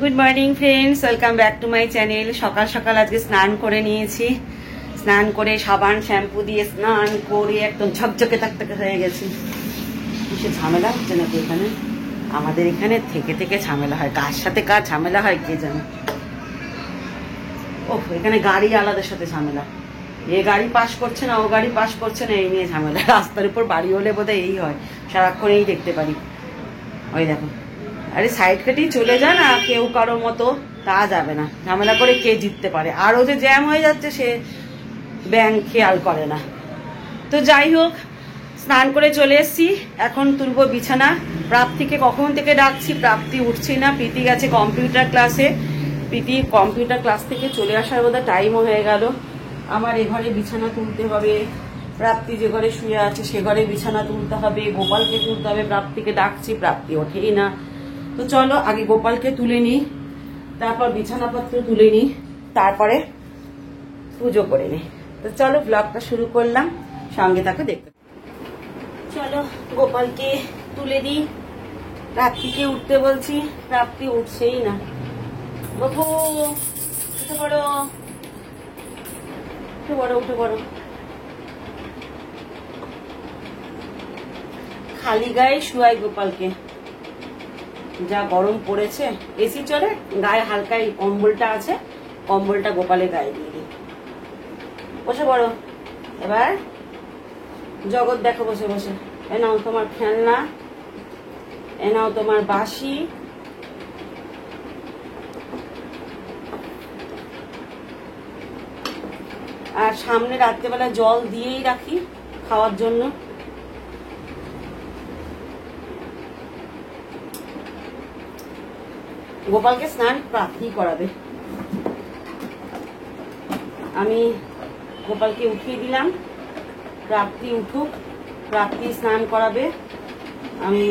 Good morning friends, welcome back to my channel. সকাল সকাল আজকে স্নান করে নিয়েছি। স্নান করে সাবান শ্যাম্পু দিয়ে স্নান করে একদম ঝকঝকে থাকতে হয়ে গেছি। সে ঝামেলা হচ্ছে নাকি এখানে? আমাদের এখানে থেকে থেকে ঝামেলা হয়, কার সাথে কার ঝামেলা হয় কে জানে। ওহ, এখানে গাড়ি আলাদার সাথে ঝামেলা। এ গাড়ি পাস করছে না, ও গাড়ি পাস করছে না, এই নিয়ে ঝামেলা। রাস্তার উপর বাড়ি হলে বোধহয় এই হয়, সারাক্ষণ এই দেখতে পারি। ওই দেখো, আরে সাইড কেটেই চলে যায় না কেউ কারোর মতো, তা যাবে না। ঝামেলা করে কে জিততে পারে? আরও যে জ্যাম হয়ে যাচ্ছে সে ব্যাংক খেয়াল করে না। তো যাই হোক, স্নান করে চলে এসছি। এখন তুলবো বিছানা। প্রাপ্তিকে কখন থেকে ডাকছি, প্রাপ্তি উঠছি না। প্রীতি গেছে কম্পিউটার ক্লাসে। প্রীতি কম্পিউটার ক্লাস থেকে চলে আসার বোধহয় টাইমও হয়ে গেল। আমার এ ঘরে বিছানা তুলতে হবে, প্রাপ্তি যে ঘরে শুয়ে আছে সে ঘরে বিছানা তুলতে হবে, গোপালকে তুলতে হবে। প্রাপ্তিকে ডাকছি, প্রাপ্তি ওঠেই না। তো চলো আগে গোপালকে তুলে নিই, তারপর বিছানাপত্র তুলে নিই, তারপরে পুজো করে নিই। তো চলো ব্লগটা শুরু করলাম, সঙ্গে থাকো দেখতে। চলো গোপালকে তুলে দিই। প্রাপ্তিকে উঠতে বলছি, প্রাপ্তি উঠছেই না। বাবু উঠে পড়ো, উঠে পড়ো, উঠে পড়ো। খালি গায়ে শুয়াই গোপালকে, যা গরম পড়েছে। এসি চলে, গায়ে হালকা কম্বলটা আছে, কম্বলটা গোপালের গায়ে দিয়ে দিই। বসে পড়ো এবার, জগৎ দেখো বসে বসে। এ নাও তোমার খেলনা, এ নাও তোমার বাঁশি। আর সামনে রাত্রেবেলা জল দিয়েই রাখি খাওয়ার জন্য। গোপালকে স্নান প্রাপ্তি করাবে। আমি গোপালকে উঠিয়ে দিলাম, প্রাপ্তি উঠুক, প্রাপ্তি স্নান করাবে। আমি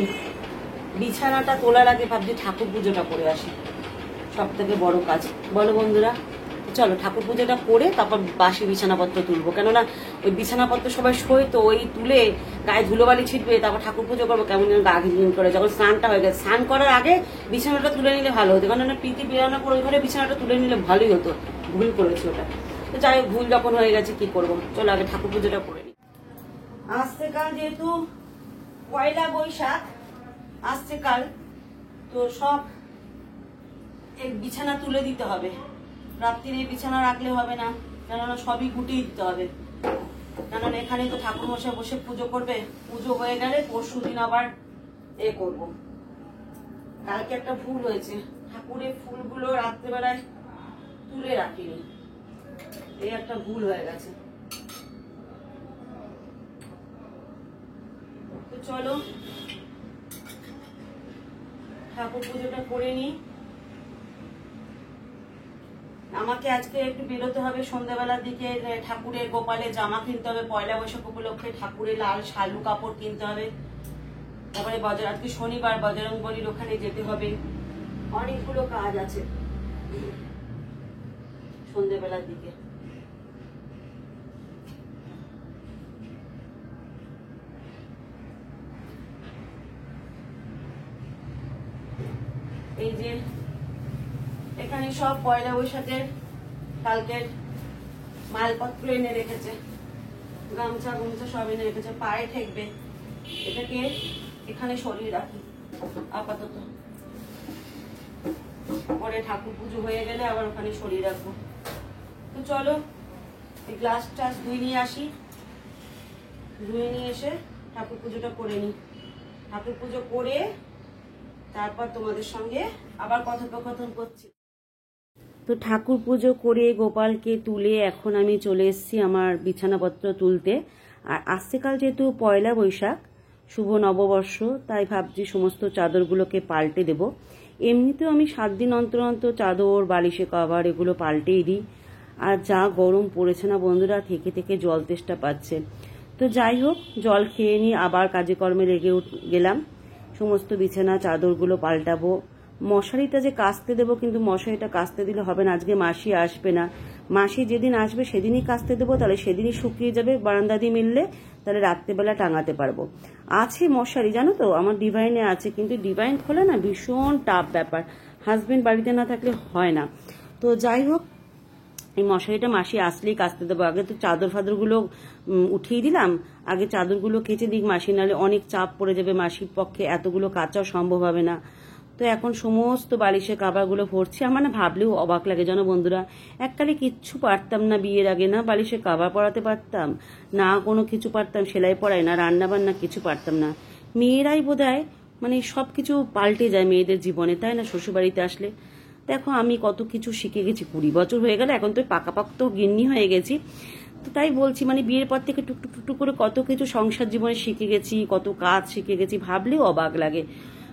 বিছানাটা তোলার আগে ভাবছি ঠাকুর পুজোটা করে আসি, সব থেকে বড় কাজ। বলো বন্ধুরা, চলো ঠাকুর পুজোটা করে তারপর বাসি বিছানাপত্র তুলবো। কেননা ওই বিছানাপত্র সবাই শোয় তো, ওই তুলে গায়ে ধুলোবালি ছিটবে, তারপর ঠাকুর পুজো করবো কেমন যেন গা ঘিন করে। যখন স্নানটা হয়ে গেছে, স্নান করার আগে বিছানাটা তুলে নিলে ভালো হতো। কেননা প্রীতি বেরোনোর পর ওই ঘরে বিছানাটা তুলে নিলে ভালোই হতো। ভুল করেছি ওটা। তো যাই হোক, ভুল যখন হয়ে গেছে কি করবো, চলো আগে ঠাকুর পুজোটা করে নিই। আসছে কাল যেহেতু পয়লা বৈশাখ, আসছে কাল, তো সব বিছানা তুলে দিতে হবে। রাত্রির এই বিছানা রাখলে হবে না, কেননা সবই গুটিয়ে দিতে হবে। কেননা এখানে তো ঠাকুর মশাই বসে পুজো করবে। পুজো হয়ে গেলে পরশু দিন আবার করবো। কালকে একটা ভুল হয়েছে, ঠাকুরের ফুলগুলো রাত্রেবেলায় তুলে রাখিনি, এই একটা ভুল হয়ে গেছে। তো চলো ঠাকুর পুজোটা করে নিই। আমাকে আজকে একটু বেরোতে হবে সন্ধ্যাবেলার দিকে, ঠাকুরের গোপালের জামা কিনতে হবে। পয়লা বৈশাখ উপলক্ষে ঠাকুরের লাল শালু কাপড় কিনতে হবে। তারপরে আজকে শনিবার, বজরংবলীর ওখানে যেতে হবে। অনেকগুলো কাজ আছে সন্ধ্যাবেলার দিকে। এই যে এখানে সব পয়লা বৈশাখের কালকের মালপত্র এনে রেখেছে, গামছা গুমছা সব এনে রেখেছে। পায়ে ঠেকবে, এটাকে এখানে সরিয়ে রাখি আপাতত, পরে ঠাকুর পুজো হয়ে গেলে আবার ওখানে সরিয়ে রাখবো। তো চলো এই গ্লাস টাস ধুয়ে নিয়ে আসি, ধুয়ে নিয়ে এসে ঠাকুর পুজোটা করে নিই। ঠাকুর পুজো করে তারপর তোমাদের সঙ্গে আবার কথোপকথন করছি। তো ঠাকুর পুজো করে গোপালকে তুলে এখন আমি চলে এসেছি আমার বিছানাপত্র তুলতে। আর আসছে কাল যেহেতু পয়লা বৈশাখ, শুভ নববর্ষ, তাই ভাবছি সমস্ত চাদরগুলোকে পাল্টে দেব। এমনিতেও আমি 7 দিন অন্তর অন্তর চাদর, বালিশে কভার এগুলো পাল্টেই দিই। আর যা গরম পড়েছে না বন্ধুরা, থেকে থেকে জল তেষ্টা পাচ্ছে। তো যাই হোক, জল খেয়ে নিয়ে আবার কাজে কর্মে লেগে গেলাম। সমস্ত বিছানা চাদরগুলো পাল্টাবো। মশারিটা যে কাচতে দেবো, কিন্তু মশারিটা কাচতে দিলে হবে না, আজকে মাসি আসবে না। মাসি যেদিন আসবে সেদিনই কাচতে দেবো, তাহলে সেদিনই শুকিয়ে যাবে বারান্দা দিয়ে মিললে, তাহলে রাত্রেবেলা টাঙাতে পারবো। আছে মশারি জানো তো, আমার ডিভাইনে আছে, কিন্তু ডিভাইন খোলা না ভীষণ টাফ ব্যাপার। হাজবেন্ড বাড়িতে না থাকলে হয় না। তো যাই হোক, এই মশারিটা মাসি আসলেই কাচতে দেবো। আগে তো চাদর ফাদরগুলো উঠিয়ে দিলাম, আগে চাদরগুলো কেচে দিক মাসি, নাহলে অনেক চাপ পড়ে যাবে মাসির পক্ষে, এতগুলো কাচাও সম্ভব হবে না। তো এখন সমস্ত বালিশের কাভারগুলো ভরছি। আমার না ভাবলেও অবাক লাগে জানো বন্ধুরা, এককালে কিচ্ছু পারতাম না বিয়ের আগে, না বালিশের কাভার পরাতে পারতাম, না কোনো কিছু পারতাম, সেলাই পড়াই না, রান্না বান্না কিছু পারতাম না। মেয়েরাই বোধহয় মানে সব কিছু পাল্টে যায় মেয়েদের জীবনে, তাই না? শ্বশুরবাড়িতে আসলে দেখো আমি কত কিছু শিখে গেছি, 20 বছর হয়ে গেল, এখন তো পাকাপাক্ত গিন্নি হয়ে গেছি। তো তাই বলছি মানে বিয়ের পর থেকে টুকটুক টুকটুক করে কত কিছু সংসার জীবনে শিখে গেছি, কত কাজ শিখে গেছি, ভাবলেও অবাক লাগে।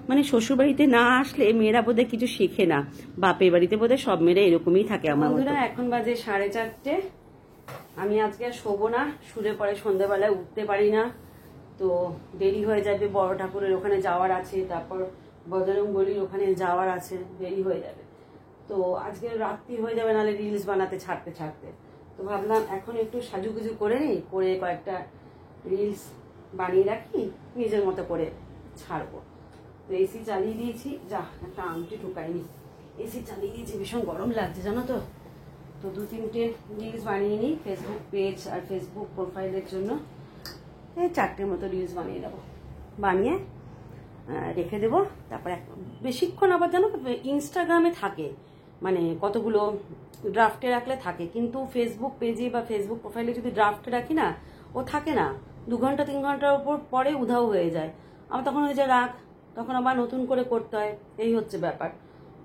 মানে শ্বশুরবাড়িতে না আসলে মেয়েরা বোধহয় কিছু শেখে না, বাপের বাড়িতে বোধহয় সব মেয়েরা এরকমই থাকে। আমার বন্ধুরা এখন বাজে 4:30। আমি আজকে আর শোবো না, শুলে পরে সন্ধ্যাবেলায় উঠতে পারি না, তো দেরি হয়ে যাবে। বড় ঠাকুরের ওখানে যাওয়ার আছে, তারপর বজরং বলির ওখানে যাওয়ার আছে, দেরি হয়ে যাবে। তো আজকে রাত্রি হয়ে যাবে, নাহলে রিলস বানাতে ছাড়তে ছাড়তে। তো ভাবলাম এখন একটু সাজুগুজু করে নিই, করে কয়েকটা রিলস বানিয়ে রাখি, নিজের মতো করে ছাড়বো। তো এসি চালিয়ে দিয়েছি, যা একটা আংটি ঢুকাইনি, এসি চালিয়ে দিয়েছি, ভীষণ গরম লাগছে জানো তো। তো 2-3টে রিলস বানিয়ে নিই ফেসবুক পেজ আর ফেসবুক প্রোফাইলের জন্য। এই 4টের মতো রিলস বানিয়ে দেবো, বানিয়ে রেখে দেবো। তারপরে বেশিক্ষণ আবার জানো তো ইনস্টাগ্রামে থাকে, মানে কতগুলো ড্রাফটে রাখলে থাকে, কিন্তু ফেসবুক পেজে বা ফেসবুক প্রোফাইলে যদি ড্রাফটে রাখি না, ও থাকে না, 2 ঘন্টা 3 ঘন্টার উপর পরে উধাও হয়ে যায়। আমার তখন ওই যে রাখ, তখন আবার নতুন করে করতে হয়, এই হচ্ছে ব্যাপার।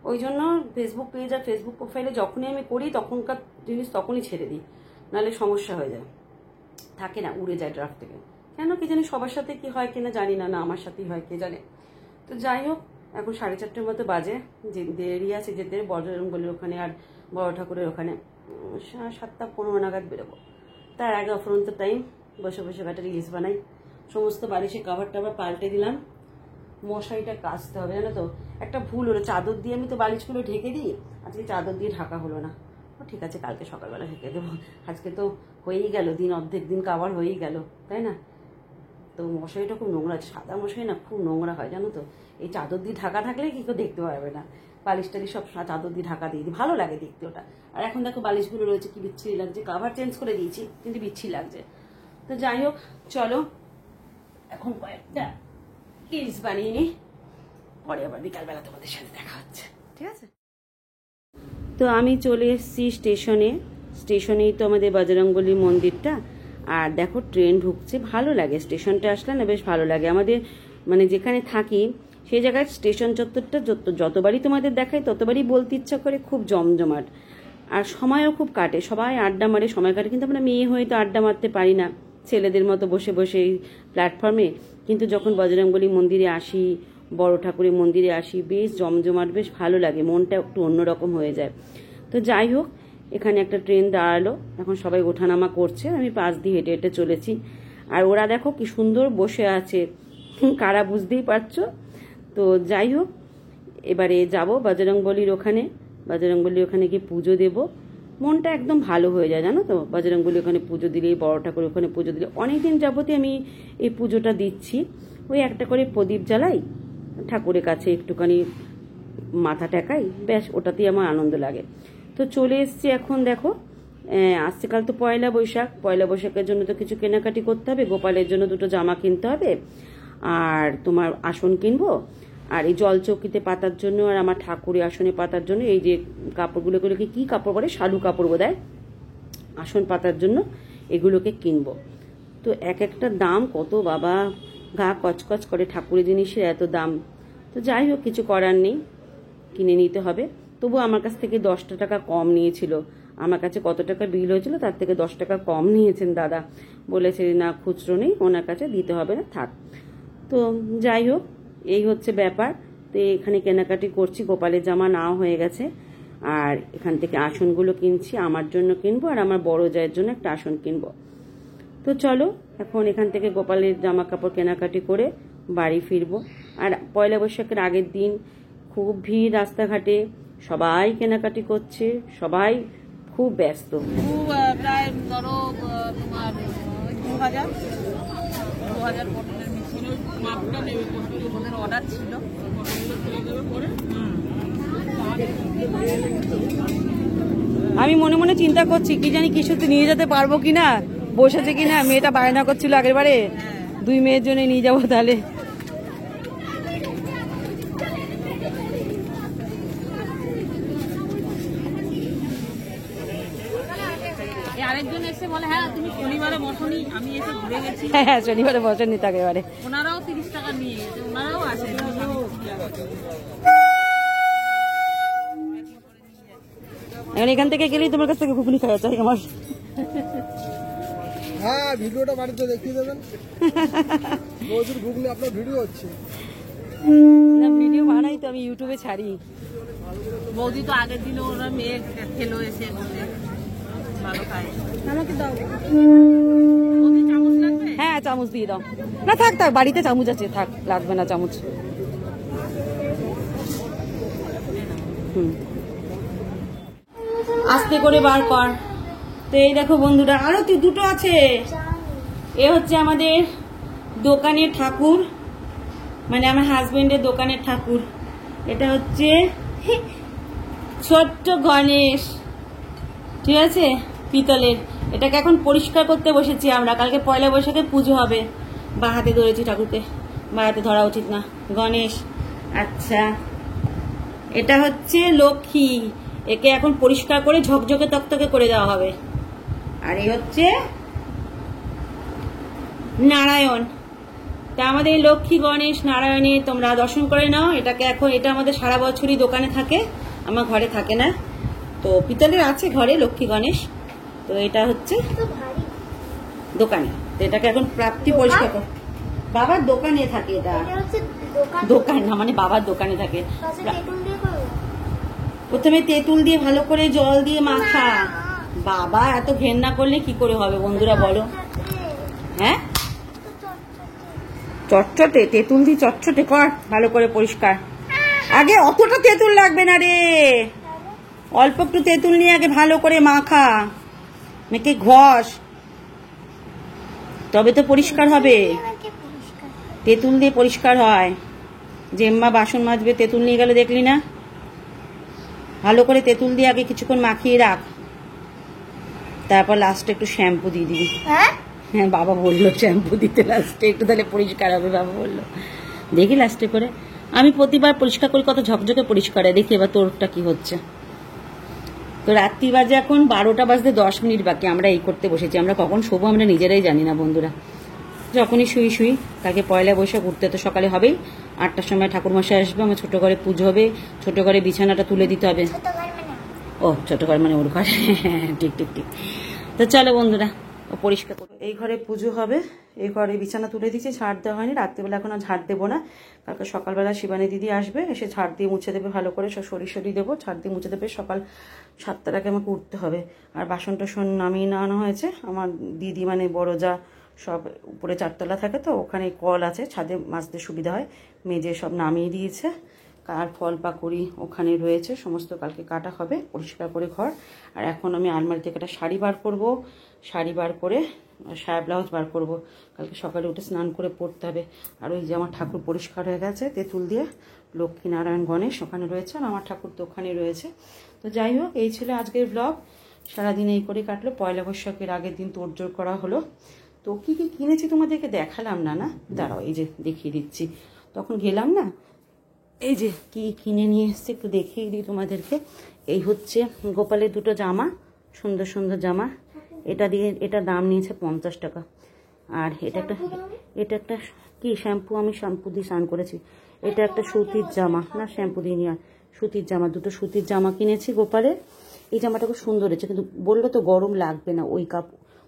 ওই জন্য ফেসবুক পেজ আর ফেসবুক প্রোফাইলে যখনই আমি করি তখনকার জিনিস তখনই ছেড়ে দিই, নাহলে সমস্যা হয়ে যায়, থাকে না, উড়ে যায় ড্রাফট থেকে। কেন কি জানি, সবার সাথে কি হয় কিনা জানি না, না আমার সাথেই হয় কে জানে। তো যাই হোক, এখন 4:30 মতো বাজে, যে দেরি আছে যেতে বজরং বলির ওখানে আর বড় ঠাকুরের ওখানে। 7:15 নাগাদ বেরোবো, তার আগে অফুরন্ত টাইম বসে বসে একটা রিলস বানাই। সমস্ত বালিশের কাভার টাভার পাল্টে দিলাম, মশারিটা কাচতে হবে জানো তো। একটা ভুল হলো, চাদর দিয়ে আমি তো বালিশগুলো ঢেকে দিই, আজকে চাদর দিয়ে ঢাকা হলো না। ঠিক আছে, কালকে সকালবেলা ঢেকে দেবো, আজকে তো হয়েই গেল দিন, অর্ধেক দিন কাভার হয়েই গেল, তাই না? তো মশারিটা খুব নোংরা, সাদা মশারি না খুব নোংরা হয় জানো তো। এই চাদর দিয়ে ঢাকা থাকলে কি কেউ দেখতে পারবে না, বালিশ টালিশ সব চাদর দিয়ে ঢাকা দিয়ে দিই, ভালো লাগে দেখতে ওটা। আর এখন দেখো বালিশগুলো রয়েছে, কি বিচ্ছিরি লাগছে, কাভার চেঞ্জ করে দিয়েছি কিন্তু বিচ্ছিরি লাগছে। তো যাই হোক, চলো এখন কয়েকটা রিলস বানিয়ে নিই, পরে আবার বিকালবেলা তোমাদের সাথে দেখা হচ্ছে, ঠিক আছে? তো আমি চলে এসেছি স্টেশনেই তো আমাদের বজরংবলী মন্দিরটা। আর দেখো ট্রেন ঢুকছে, ভালো লাগে স্টেশনটা আসলে না, বেশ ভালো লাগে। আমাদের মানে যেখানে থাকি সেই জায়গায় স্টেশন চত্বরটা যতবারই তোমাদের দেখাই ততবারই বলতে ইচ্ছা করে, খুব জমজমাট। আর সময়ও খুব কাটে, সবাই আড্ডা মারে, সময় কাটে। কিন্তু আমরা মেয়ে হয়ে তো আড্ডা মারতে পারি না ছেলেদের মতো বসে বসে এই প্ল্যাটফর্মে। কিন্তু যখন বজরংবলী মন্দিরে আসি, বড় ঠাকুরের মন্দিরে আসি, বেশ জমজমাট, বেশ ভালো লাগে, মনটা একটু অন্যরকম হয়ে যায়। তো যাই হোক, এখানে একটা ট্রেন দাঁড়ালো, এখন সবাই ওঠানামা করছে, আমি পাশ দিয়ে হেঁটে হেঁটে চলেছি। আর ওরা দেখো কি সুন্দর বসে আছে, কারা বুঝতেই পারছো। তো যাই হোক, এবারে যাব বজরংবলীর ওখানে, বজরংবলীর ওখানে গিয়ে পুজো দেব, মনটা একদম ভালো হয়ে যায় জানো তো। বজরংবলী ওখানে পুজো দিলে, বড় ঠাকুর ওখানে পুজো দিলে, অনেকদিন যাবতই আমি এই পুজোটা দিচ্ছি। ওই একটা করে প্রদীপ জ্বালাই, ঠাকুরের কাছে একটুখানি মাথা টেকাই, ব্যাস ওটাতেই আমার আনন্দ লাগে। তো চলে এসছি এখন, দেখো আসছে কাল তো পয়লা বৈশাখের জন্য তো কিছু কেনাকাটি করতে হবে, গোপালের জন্য 2টো জামা কিনতে হবে, আর তোমার আসন কিনবো, আর এই জল চৌকিতে পাতার জন্য, আর আমার ঠাকুরের আসনে পাতার জন্য এই যে কাপড়গুলোকে কি কাপড় বলে, শালু কাপড় বোধহয়, আসন পাতার জন্য এগুলোকে কিনবো। তো এক একটা দাম কত বাবা, গা কচকচ করে, ঠাকুরের জিনিসের এত দাম। তো যাই হোক, কিছু করার নেই, কিনে নিতে হবে। তবু আমার কাছ থেকে 10 টাকা কম নিয়েছিল, আমার কাছে কত টাকা বিল হয়েছিল তার থেকে 10 টাকা কম নিয়েছেন দাদা, বলেছে না খুচরো নেই, ওনার কাছে দিতে হবে না, থাক। তো যাই হোক, এই হচ্ছে ব্যাপার। তো এখানে কেনাকাটি করছি, গোপালের জামা নাও হয়ে গেছে, আর এখান থেকে আসনগুলো কিনছি, আমার জন্য কিনবো আর আমার বড় জায়ের জন্য একটা আসন কিনবো। তো চলো এখন এখান থেকে গোপালের জামা কাপড় কেনাকাটি করে বাড়ি ফিরবো। আর পয়লা বৈশাখের আগের দিন খুব ভিড় রাস্তাঘাটে, সবাই কেনাকাটি করছে, সবাই খুব ব্যস্ত। প্রায় ধরো তোমার 2000 পটলের মিশনের মাপটা নেবে, পটলের ওদের অর্ডার ছিল, আমি মনে মনে চিন্তা করছি কি জানি কিছুতে নিয়ে যেতে পারবো কিনা, বসেছে কিনা। মেয়েটা বায়না করছিল আগের বারে, 2 মেয়ের জন্য নিয়ে যাবো তাহলে। আরেকজন এসে বলে হ্যাঁ তুমি শনিবারে বসনি, আমি এসে ঘুরে গেছি। হ্যাঁ, শনিবারে বসেননি তো আগেবারে। ওনারাও 30 টাকা নিয়ে গেছে, ওনারাও আসে। এখন এখান থেকে গেলেই তোমার কাছ থেকে ঘুগনি খাওয়া চাই আমার। হ্যাঁ, ভিডিওটা বাড়িতে দেখিয়ে দেবেন। বৌদির ঘুগনি আপনার ভিডিও হচ্ছে না, ভিডিও বানাই তো, আমি ইউটিউবে ছাড়ি। বৌদি তো আগের দিনে ওরা মেয়ে খেলো এসে বসে ভালো খায়। আমাকে দাও বৌদি, চামচ লাগবে? হ্যাঁ, চামচ দিয়ে দাও। না থাক থাক, বাড়িতে চামচ আছে, থাক, লাগবে না চামচ। আস্তে করে বার কর। তো এই দেখো বন্ধুরা, আরো 2টো আছে। এ হচ্ছে আমাদের দোকানের ঠাকুর, মানে আমার হাজবেন্ডের দোকানের ঠাকুর। এটা হচ্ছে ছোট্ট গণেশ, ঠিক আছে, পিতলের। এটাকে এখন পরিষ্কার করতে বসেছি আমরা, কালকে পয়লা বৈশাখে পুজো হবে। বা হাতে ধরেছি ঠাকুরকে, বা হাতে ধরা উচিত না, গণেশ। আচ্ছা, এটা হচ্ছে লক্ষ্মী, একে এখন পরিষ্কার করে ঝকঝকে তকতকে করে দেওয়া হবে। আর এই হচ্ছে নারায়ণ। তা আমাদের লক্ষ্মী গণেশ নারায়ণে তোমরা দর্শন করে নাও। এটাকে এখন, এটা আমাদের সারা বছরই দোকানে থাকে, আমার ঘরে থাকে না। তো পিতলের আছে ঘরে লক্ষ্মী গণেশ, তো এটা হচ্ছে দোকানে। তো এটাকে এখন প্রাপ্তি পরিষ্কার কর। বাবার দোকানে থাকে এটা, দোকান না মানে বাবার দোকানে থাকে। প্রথমে তেঁতুল দিয়ে ভালো করে জল দিয়ে মাখা। বাবা এত ঘেন্না করলে কি করে হবে বন্ধুরা বলো? হ্যাঁ, চটচটে তেঁতুল দিয়ে চটচটে কর, ভালো করে পরিষ্কার। আগে অতটা তেঁতুল লাগবে না রে, অল্প একটু তেঁতুল নিয়ে আগে ভালো করে মাখা, মেখে ঘষ, তবে তো পরিষ্কার হবে। তেঁতুল দিয়ে পরিষ্কার হয়। জেম্মা বাসন মাজবে, তেঁতুল নিয়ে গেলে দেখলি না? ভালো করে তেঁতুল দিয়ে আগে কিছুক্ষণ মাখিয়ে রাখ, তারপর লাস্টে একটু শ্যাম্পু দিয়ে দিবি। হ্যাঁ, বাবা বললো শ্যাম্পু দিতে লাস্টে একটু, তাহলে পরিষ্কার হবে। বাবা বললো, দেখি লাস্টে করে। আমি প্রতিবার পরিষ্কার করি, কত ঝকঝকে পরিষ্কার হয়। দেখি এবার তোরটা কি হচ্ছে। তো রাত্রি বাজে এখন 12টা বাজতে 10 মিনিট বাকি। আমরা এই করতে বসেছি। আমরা কখন শোবো আমরা নিজেরাই জানি না বন্ধুরা। যখনই শুই। কালকে পয়লা বৈশাখ, উঠতে তো সকালে হবেই। 8টার সময় ঠাকুরমশাই আসবে, আমার ছোট ঘরে পুজো হবে, ছোট ঘরে বিছানাটা তুলে দিতে হবে। ও, ছোট ঘর মানে ওর ঘরে। ঠিক। তো চলো বন্ধুরা, ও পরিষ্কার করো। এই ঘরে পুজো হবে, এই ঘরে বিছানা তুলে দিয়েছি, ঝাড় দেওয়া হয়নি। রাত্রিবেলা এখন আর ঝাড় দেবো না, কালকে সকালবেলা শিবানী দিদি আসবে, এসে ঝাড় দিয়ে মুছে দেবে ভালো করে, সব সরি দেবো, ঝাড় দিয়ে মুছে দেবে। সকাল 7টার আগে আমাকে উঠতে হবে। আর বাসন টাসন নামিয়ে নেওয়ানো হয়েছে। আমার দিদি মানে বড় যা সব উপরে 4তলা থাকে, তো ওখানে কল আছে, ছাদে মাজতে সুবিধা হয়, মেজে সব নামিয়ে দিয়েছে। আর ফল পাকুড়ি ওখানে রয়েছে, সমস্ত কালকে কাটা হবে, পরিষ্কার করে ঘর। আর এখন আমি আলমারি থেকে একটা শাড়ি বার করব, শাড়ি বার করে সায়া ব্লাউজ বার করব, কালকে সকালে উঠে স্নান করে পরতে হবে। আর ওই যে আমার ঠাকুর পরিষ্কার হয়ে গেছে তেঁতুল দিয়ে, লক্ষ্মী নারায়ণ গণেশ ওখানে রয়েছে, আর আমার ঠাকুর তো ওখানে রয়েছে। তো যাই হোক, এই ছিল আজকের ব্লগ। সারাদিন এই করে কাটলো। পয়লা বৈশাখের আগের দিন তোড়জোড় করা হলো। তো কি কিনেছি তোমাদেরকে দেখালাম না, দাঁড়াও এই যে দেখিয়ে দিচ্ছি। তখন গেলাম না, এই যে কি কিনে নিয়ে এসছে একটু দেখিয়ে দিই তোমাদেরকে। এই হচ্ছে গোপালের 2টো জামা, সুন্দর সুন্দর জামা। এটার দাম নিয়েছে 50 টাকা। আর এটা একটা কি শ্যাম্পু, আমি শ্যাম্পু দিয়ে স্নান করেছি। এটা একটা সুতির জামা, না শ্যাম্পু দিয়ে নিয়ে, সুতির জামা, 2টো সুতির জামা কিনেছি গোপালের। এই জামাটা খুব সুন্দর হয়েছে, কিন্তু বললো তো গরম লাগবে না,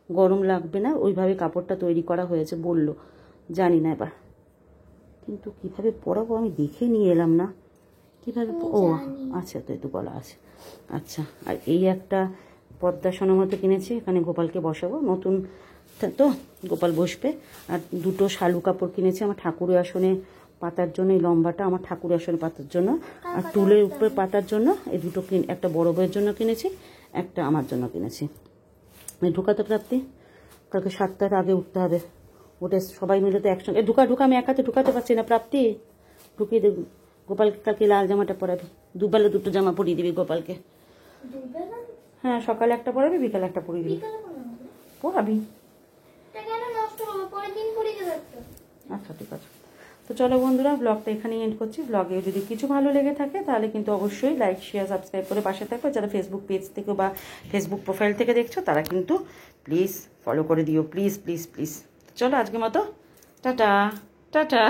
গরম লাগবে না, ওইভাবে কাপড়টা তৈরি করা হয়েছে বললো, জানি না এবার কিন্তু কিভাবে পরাবো আমি দেখে নিয়ে এলাম না কিভাবে। ও আচ্ছা, তো একটু গলা আছে। আচ্ছা, আর এই একটা পদ্মাসনের মতো কিনেছি, এখানে গোপালকে বসাবো, নতুন তো গোপাল বসবে। আর 2টো শালু কাপড় কিনেছি আমার ঠাকুরের আসনে পাতার জন্য, এই লম্বাটা আমার ঠাকুরের আসনে পাতার জন্য, আর টুলের উপরে পাতার জন্য। এই 2টো একটা বড় বউয়ের জন্য কিনেছি, একটা আমার জন্য কিনেছি। ঢুকাতে প্রাপ্তি, কালকে 7টার আগে উঠতে হবে, উঠে সবাই মিলে তো একসঙ্গে ঢুকা। আমি একাতে ঢুকাতে পারছি না প্রাপ্তি, ঢুকিয়ে দেব। গোপালকে কালকে লাল জামাটা পরাবি, দুবেলা দুটো জামা পরিয়ে দিবি গোপালকে। হ্যাঁ, সকালে একটা পরাবি, বিকালে একটা পরিয়ে দিবি। পরাবি। আচ্ছা ঠিক আছে। তো চলো বন্ধুরা, ব্লগটা এখানেই এন্ড করছি। ব্লগে যদি কিছু ভালো লেগে থাকে তাহলে কিন্তু অবশ্যই লাইক, শেয়ার, সাবস্ক্রাইব করে পাশে থাকো। যারা ফেসবুক পেজ থেকে বা ফেসবুক প্রোফাইল থেকে দেখছো তারা কিন্তু প্লিজ ফলো করে দিও, প্লিজ প্লিজ প্লিজ। চলো আজকের মতো টাটা টাটা।